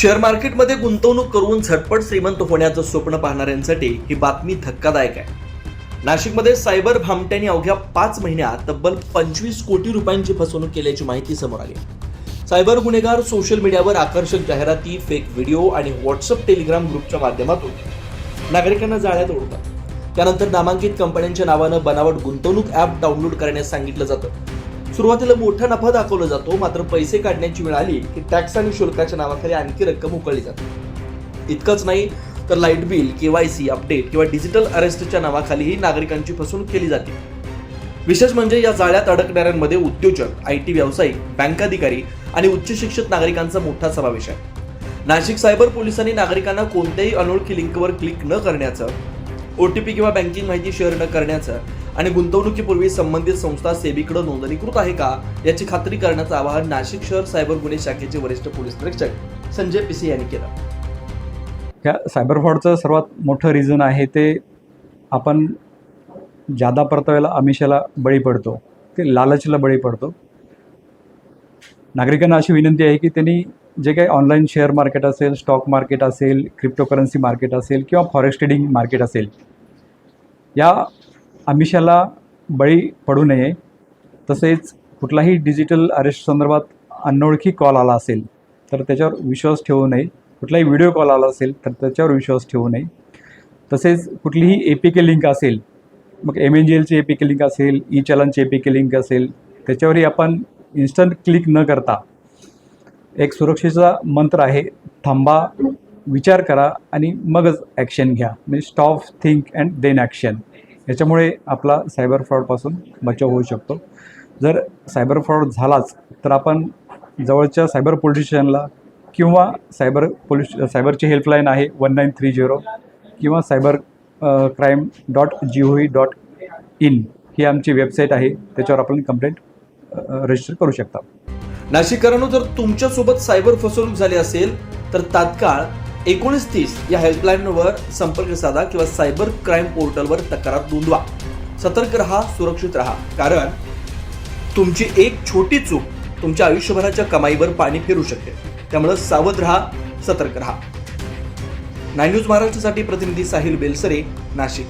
Share मार्केटमध्ये गुंतवणूक करून झटपट श्रीमंत होण्याचं स्वप्न पाहणाऱ्यांसाठी ही बातमी धक्कादायक आहे. नाशिकमध्ये सायबर भामट्यांनी अवघ्या 5 महिन्यात तब्बल 25 कोटी रुपयांची फसवणूक केल्याची माहिती समोर आली. सायबर गुन्हेगार सोशल मीडियावर आकर्षक जाहिराती, फेक व्हिडिओ आणि व्हॉट्सअप टेलिग्राम ग्रुपच्या माध्यमातून नागरिकांना जाळ्यात ओढतात. त्यानंतर नामांकित कंपन्यांच्या नावानं बनावट गुंतवणूक ॲप डाउनलोड करण्यास सांगितलं जातं. सुरुवातीला मोठा नफा दाखवला जातो, मात्र पैसे काढण्याची वेळ आली की टॅक्स आणि शुल्काच्या नावाखाली आणखी रक्कम उकळली जाते. इतकंच नाही तर लाईट बिल, KYC अपडेट किंवा डिजिटल अरेस्टच्या नावाखालीही नागरिकांची फसवणूक केली जाते. विशेष म्हणजे या जाळ्यात अडकणाऱ्यांमध्ये उद्योजक, IT व्यावसायिक, बँक अधिकारी आणि उच्च शिक्षित नागरिकांचा मोठा समावेश आहे. नाशिक सायबर पोलिसांनी नागरिकांना कोणत्याही अनोळखी लिंकवर क्लिक न करण्याचं, OTP किंवा बँकिंग माहिती शेअर न करण्याचं आणि गुंतवणुकीपूर्वी संबंधित संस्था सेबीकडे नोंदणीकृत आहे का याची खात्री करण्याचं आवाहन नाशिक शहर सायबर गुन्हे शाखेचे वरिष्ठ पोलीस निरीक्षक संजय पिसे यांनी केलं. या सायबर फ्रॉडचं सर्वात मोठं रिझन आहे ते आपण जादा परताव्याला आमिषाला बळी पडतो, ते लालचला बळी पडतो. नागरिकांना अशी विनंती आहे की त्यांनी जे काही ऑनलाईन शेअर मार्केट असेल, स्टॉक मार्केट असेल, क्रिप्टोकरन्सी मार्केट असेल किंवा फॉरेक्स ट्रेडिंग मार्केट असेल, या आमिषाला बळी पडू नये. तसेच कुठलाही डिजिटल अरेस्ट संदर्भात अनोळखी कॉल आला असेल तर त्याच्यावर विश्वास ठेवू नये. कुठलाही व्हिडिओ कॉल आला असेल तर त्याच्यावर विश्वास ठेवू नये. तसेच कुठलीही APK लिंक असेल, मग MNGLची APK लिंक असेल, ई-चलनची APK लिंक असेल, त्याच्यावरही आपण इन्स्टंट क्लिक न करता एक सुरक्षेचा मंत्र आहे, थांबा, विचार करा आणि मगच ॲक्शन घ्या. म्हणजे stop, think and then action. याच्यामुळे आपला सायबर फ्रॉडपासून बचाव होऊ शकतो. जर सायबर फ्रॉड झालाच तर आपण जवळच्या सायबर पोलीस स्टेशनला किंवा सायबरची हेल्पलाईन आहे 1930 किंवा cybercrime.gov.in ही आमची वेबसाईट आहे, त्याच्यावर आपण कंप्लेंट रजिस्टर करू शकता. नाशिककरांनो, जर तुमच्यासोबत सायबर फसवणूक झाली असेल तर तात्काळ 1930 या हेल्पलाईनवर संपर्क साधा किंवा सायबर क्राईम पोर्टलवर तक्रार नोंदवा. सतर्क रहा, सुरक्षित रहा, कारण तुमची एक छोटी चूक तुमच्या आयुष्यभराच्या कमाईवर पाणी फिरू शकते. त्यामुळे सावध रहा, सतर्क रहा. 9 न्यूज महाराष्ट्रासाठी प्रतिनिधी साहिल बेलसरे, नाशिक.